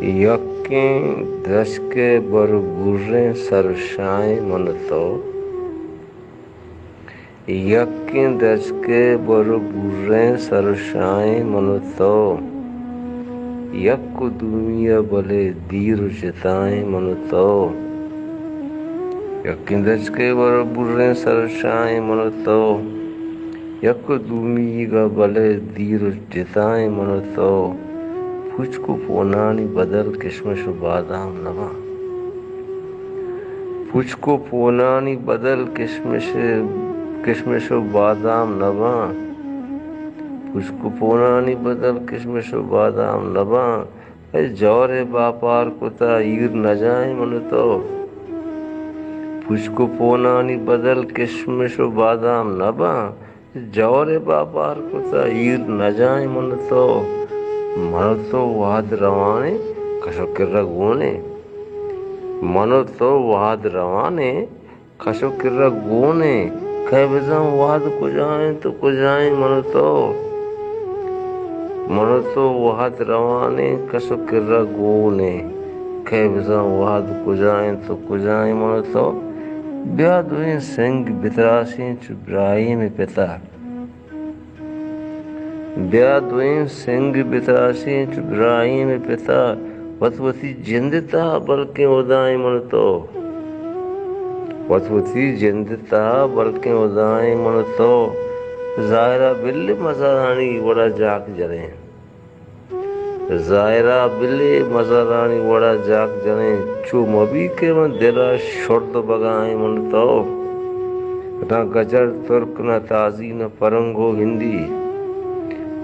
यक्के दशके बरबुरे सरसाए मन तो यक्के दशके बरबुरे सरसाए मन तो यक्कु दुमिया बले दीर जिताए मन तो यक्के दशके बरबुरे सरसाए मन तो यक्कु दुमिया बले दीर जिताए मन तो पुचकु पोनानी बदल किशमिश बादाम नवा पुचकु पोनानी बदल किशमिश बादाम नवा पुचकु पोनानी बदल किशमिश बादाम नवा जौरे बापार कुता ईर न जाए मन तो पुचकु पोनानी बदल किशमिश बादाम नवा जौरे बापार कुता ईर न जाए मन तो मनो तो वाद रवाने कशो किर्रा गोने मनो तो वाद रवाने कशो किर्रा गोने कह बजाऊं वाद कुजाएं तो कुजाएं मनो तो वाद रवाने कशो किर्रा गोने कह बजाऊं वाद कुजाएं तो कुजाएं मनो तो ब्याह दुए सिंह बितरासी चुब्राही में पिता ब्याह दुईं सिंह बितासी चुब्राही में पिता वतवती जिंदता बल्कि उदाई मन तो वतवती जिंदता बल्कि उदाई मन तो जायरा बिल्ली मजारानी वड़ा जाक जरे जायरा बिल्ली मजारानी वड़ा जाक जरे चू मबी के मन दिला शोर्द बगाए मन तो न गजर तुर्क न ताजी न परंगो हिंदी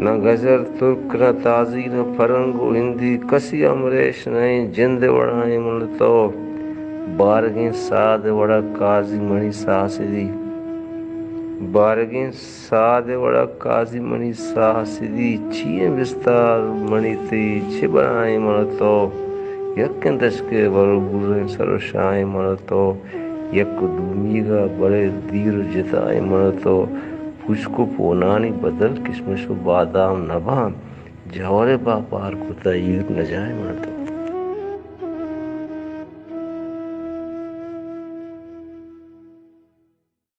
न गजर तुर्क न ताजी न फरंगो हिंदी कसी अमरेश नहीं जिंद वड़ाए मन तो बारगी साद वड़ा काजी मणि साहसिदी बारगी साद वड़ा काजी मणि साहसिदी छिए विस्तार मणि ते छिबराए मन तो यक्के दशके बरबुरे सरसाए मन तो यक दुमीगा बड़े दीर जिताए मन तो पुचकु पोनानी बदल किशमिश बादाम नभा जौरे बापार कुता ईर न जाए मन तो।